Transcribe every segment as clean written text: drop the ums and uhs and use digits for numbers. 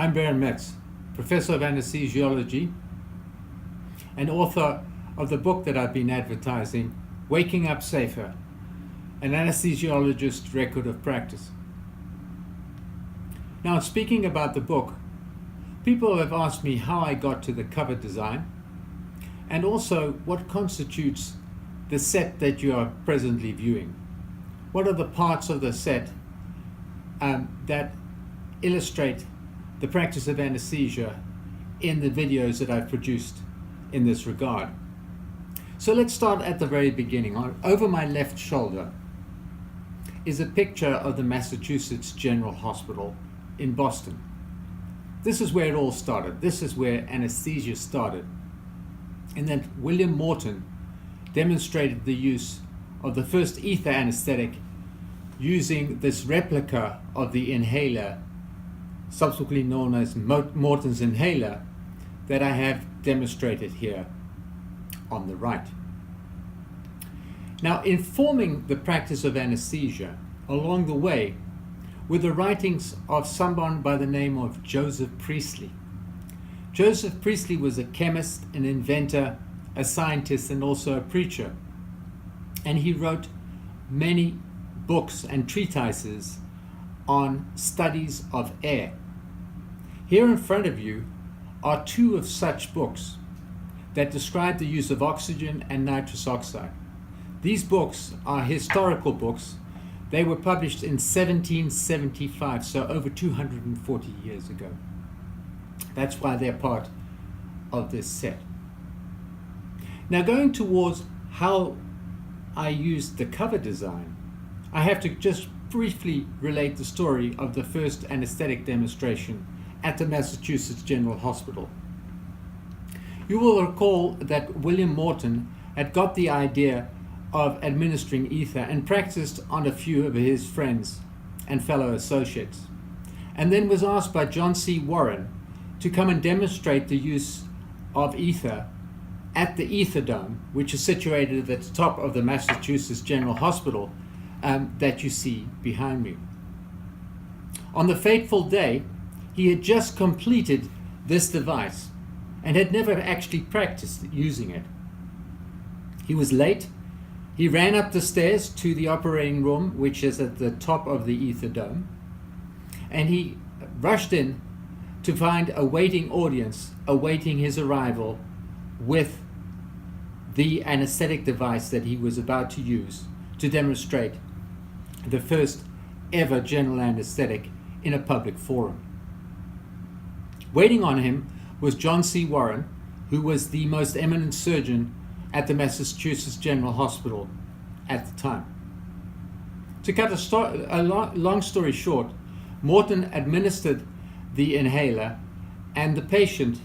I'm Baron Metz, Professor of Anesthesiology and author of the book that I've been advertising, Waking Up Safer, an anesthesiologist's record of practice. Now, speaking about the book, people have asked me how I got to the cover design and also what constitutes the set that you are presently viewing. What are the parts of the set that illustrate the practice of anesthesia in the videos that I've produced in this regard. So let's start at the very beginning. Over my left shoulder is a picture of the Massachusetts General Hospital in Boston. This is where it all started. This is where anesthesia started. And then William Morton demonstrated the use of the first ether anesthetic using this replica of the inhaler, subsequently known as Morton's inhaler, that I have demonstrated here on the right. Now, informing the practice of anesthesia along the way were the writings of someone by the name of Joseph Priestley. Joseph Priestley was a chemist, an inventor, a scientist, and also a preacher. And he wrote many books and treatises on studies of air. Here in front of you are two of such books that describe the use of oxygen and nitrous oxide. These books are historical books. They were published in 1775, so over 240 years ago. That's why they're part of this set. Now, going towards how I used the cover design, I have to just briefly relate the story of the first anesthetic demonstration at the Massachusetts General Hospital. You will recall that William Morton had got the idea of administering ether and practiced on a few of his friends and fellow associates, and then was asked by John C. Warren to come and demonstrate the use of ether at the Ether Dome, which is situated at the top of the Massachusetts General Hospital that you see behind me. On the fateful day, he had just completed this device and had never actually practiced using it. He was late. He ran up the stairs to the operating room, which is at the top of the Ether Dome, and he rushed in to find a waiting audience awaiting his arrival with the anesthetic device that he was about to use to demonstrate the first ever general anesthetic in a public forum. Waiting on him was John C. Warren, who was the most eminent surgeon at the Massachusetts General Hospital at the time. To cut a long story short, Morton administered the inhaler, and the patient,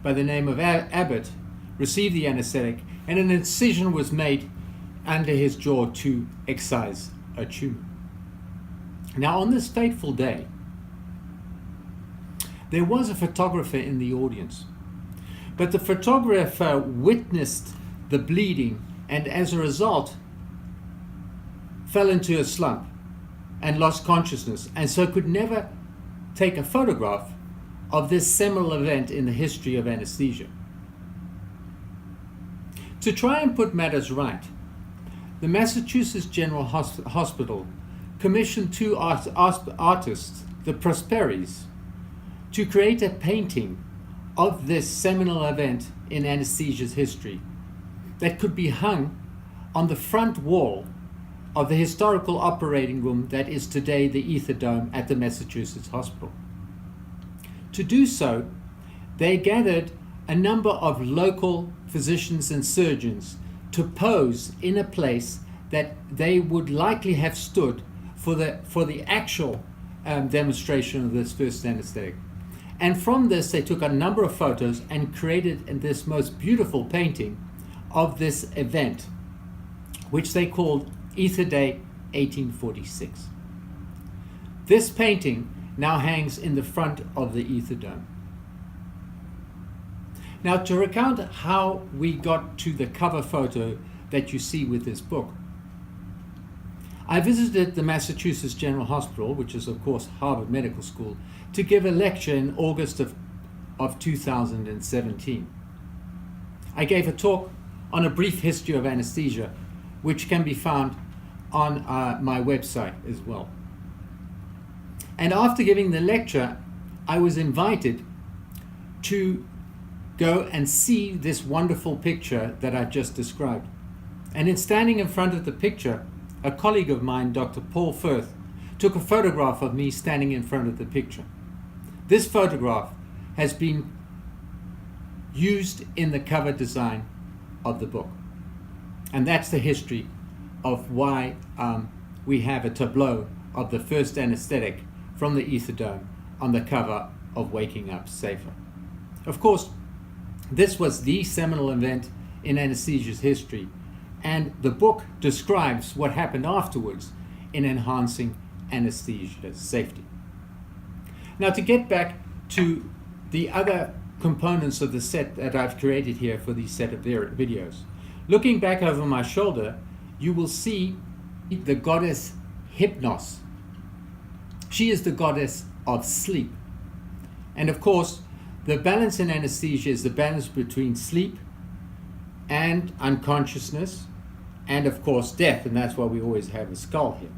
by the name of Abbott, received the anesthetic, and an incision was made under his jaw to excise a tumor. Now, on this fateful day, there was a photographer in the audience, but the photographer witnessed the bleeding and as a result fell into a slump and lost consciousness, and so could never take a photograph of this seminal event in the history of anesthesia. To try and put matters right, the Massachusetts General Hospital commissioned two artists, the Prosperis, to create a painting of this seminal event in anesthesia's history that could be hung on the front wall of the historical operating room that is today the Ether Dome at the Massachusetts Hospital. To do so, they gathered a number of local physicians and surgeons to pose in a place that they would likely have stood for the actual demonstration of this first anesthetic. And from this, they took a number of photos and created this most beautiful painting of this event, which they called Ether Day 1846. This painting now hangs in the front of the Ether Dome. Now, to recount how we got to the cover photo that you see with this book, I visited the Massachusetts General Hospital, which is of course Harvard Medical School, to give a lecture in August of 2017. I gave a talk on a brief history of anesthesia, which can be found on my website as well. And after giving the lecture, I was invited to go and see this wonderful picture that I've just described. And in standing in front of the picture, a colleague of mine, Dr. Paul Firth, took a photograph of me standing in front of the picture. This photograph has been used in the cover design of the book. And that's the history of why we have a tableau of the first anesthetic from the ether dome on the cover of Waking Up Safer. Of course, this was the seminal event in anesthesia's history, and the book describes what happened afterwards in enhancing anesthesia's safety. Now, to get back to the other components of the set that I've created here for these set of videos, looking back over my shoulder, you will see the goddess Hypnos. She is the goddess of sleep. And of course, the balance in anesthesia is the balance between sleep and unconsciousness, and of course death, and that's why we always have a skull here.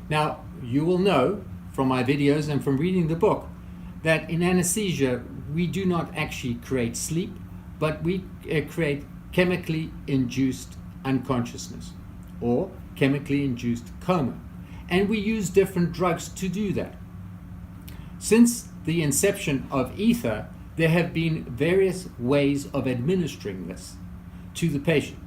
Now, you will know from my videos and from reading the book that in anesthesia we do not actually create sleep, but we create chemically induced unconsciousness or chemically induced coma, and we use different drugs to do that. Since the inception of ether, there have been various ways of administering this to the patient.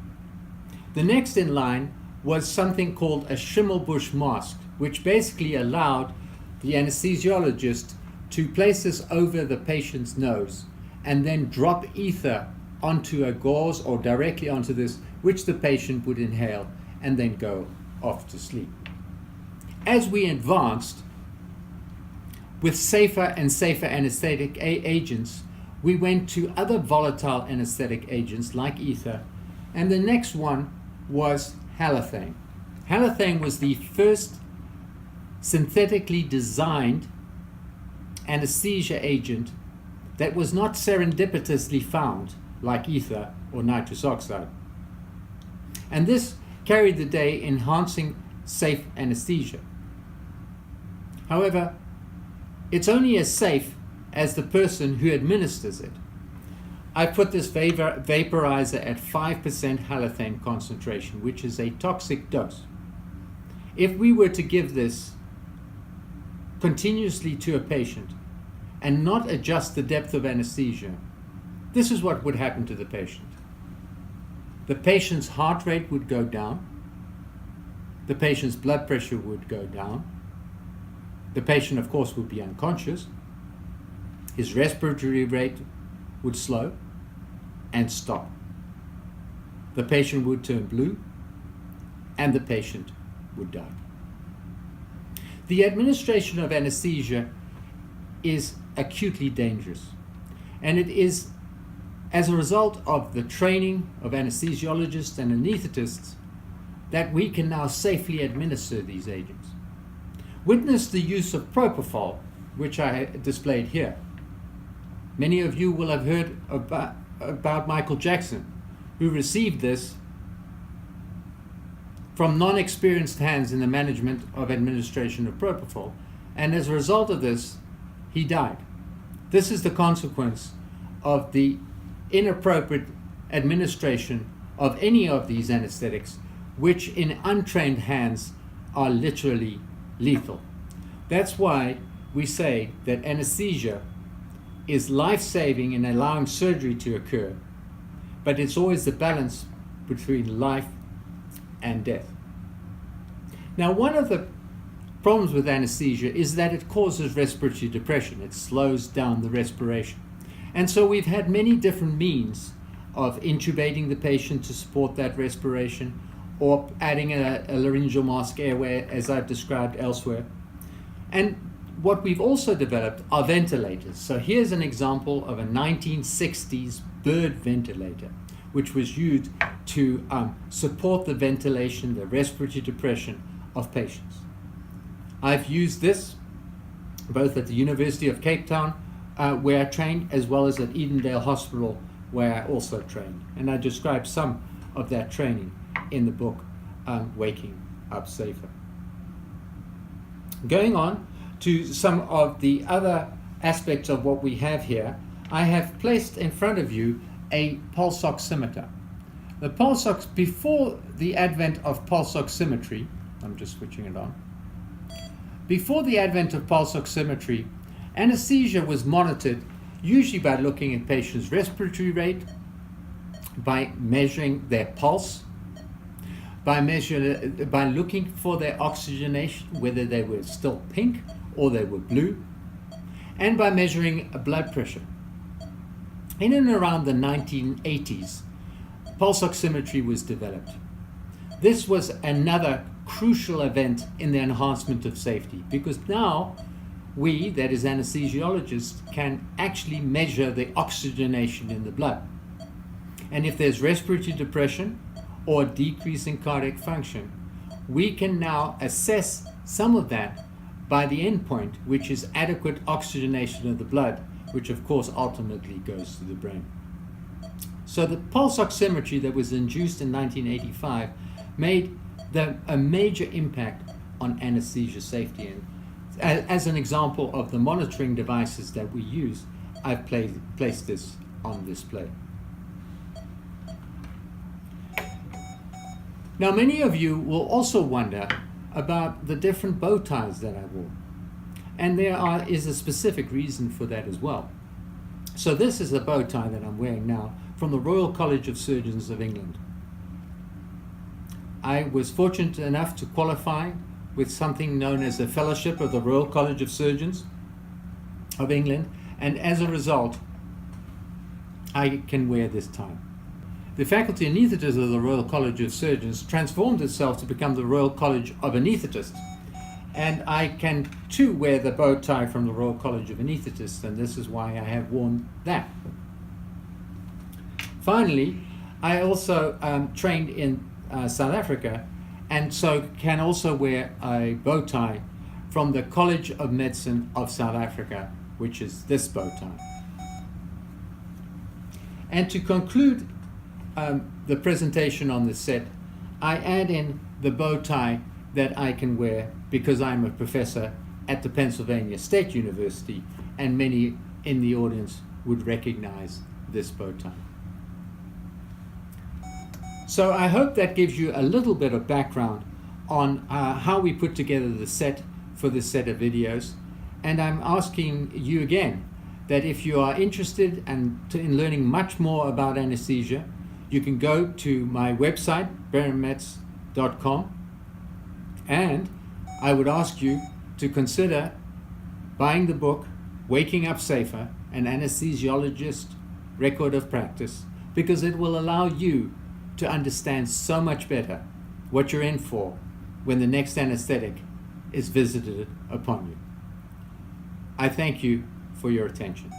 The next in line was something called a Schimmelbusch mask, which basically allowed the anesthesiologist to place this over the patient's nose and then drop ether onto a gauze or directly onto this, which the patient would inhale and then go off to sleep. As we advanced with safer and safer anesthetic agents, we went to other volatile anesthetic agents like ether, and the next one was halothane. Halothane was the first synthetically designed anesthesia agent that was not serendipitously found like ether or nitrous oxide. And this carried the day enhancing safe anesthesia. However, it's only as safe as the person who administers it. I put this vaporizer at 5% halothane concentration, which is a toxic dose. If we were to give this continuously to a patient and not adjust the depth of anesthesia, this is what would happen to the patient. The patient's heart rate would go down. The patient's blood pressure would go down. The patient, of course, would be unconscious. His respiratory rate would slow and stop. The patient would turn blue, and the patient would die. The administration of anesthesia is acutely dangerous, and it is as a result of the training of anesthesiologists and anesthetists that we can now safely administer these agents. Witness the use of propofol, which I displayed here. Many of you will have heard about Michael Jackson, who received this from non-experienced hands in the management of administration of propofol, and as a result of this, he died. This is the consequence of the inappropriate administration of any of these anesthetics, which in untrained hands are literally lethal. That's why we say that anesthesia is life-saving in allowing surgery to occur, but it's always the balance between life and death. Now, one of the problems with anesthesia is that it causes respiratory depression. It slows down the respiration. And so we've had many different means of intubating the patient to support that respiration, or adding a laryngeal mask airway, as I've described elsewhere. And what we've also developed are ventilators. So here's an example of a 1960s bird ventilator, which was used to support the ventilation, the respiratory depression of patients. I've used this both at the University of Cape Town, where I trained, as well as at Edendale Hospital, where I also trained. And I describe some of that training in the book, Waking Up Safer. Going on to some of the other aspects of what we have here, I have placed in front of you a pulse oximeter. The pulse before the advent of pulse oximetry, I'm just switching it on. Before the advent of pulse oximetry, anesthesia was monitored usually by looking at patients' respiratory rate, by measuring their pulse, by looking for their oxygenation, whether they were still pink or they were blue, and by measuring blood pressure. In and around the 1980s, pulse oximetry was developed. This was another crucial event in the enhancement of safety, because now we, that is anesthesiologists, can actually measure the oxygenation in the blood. And if there's respiratory depression or decrease in cardiac function, we can now assess some of that by the endpoint, which is adequate oxygenation of the blood, which of course ultimately goes to the brain. So the pulse oximetry that was introduced in 1985 made a major impact on anesthesia safety. And as an example of the monitoring devices that we use, I've placed this on display. Now, many of you will also wonder about the different bow ties that I wore. And there is a specific reason for that as well. So this is a bow tie that I'm wearing now from the Royal College of Surgeons of England. I was fortunate enough to qualify with something known as a fellowship of the Royal College of Surgeons of England, and as a result, I can wear this tie. The Faculty of Anesthetists of the Royal College of Surgeons transformed itself to become the Royal College of Anesthetists, and I can too wear the bow tie from the Royal College of Anesthetists, and this is why I have worn that. Finally, I also trained in South Africa, and so can also wear a bow tie from the College of Medicine of South Africa, which is this bow tie. And to conclude the presentation on this set, I add in the bow tie that I can wear because I'm a professor at the Pennsylvania State University, and many in the audience would recognize this bow tie. So I hope that gives you a little bit of background on how we put together the set for this set of videos. And I'm asking you again that if you are interested in learning much more about anesthesia, you can go to my website, beremets.com, and I would ask you to consider buying the book, Waking Up Safer, an Anesthesiologist Record of Practice, because it will allow you to understand so much better what you're in for when the next anesthetic is visited upon you. I thank you for your attention.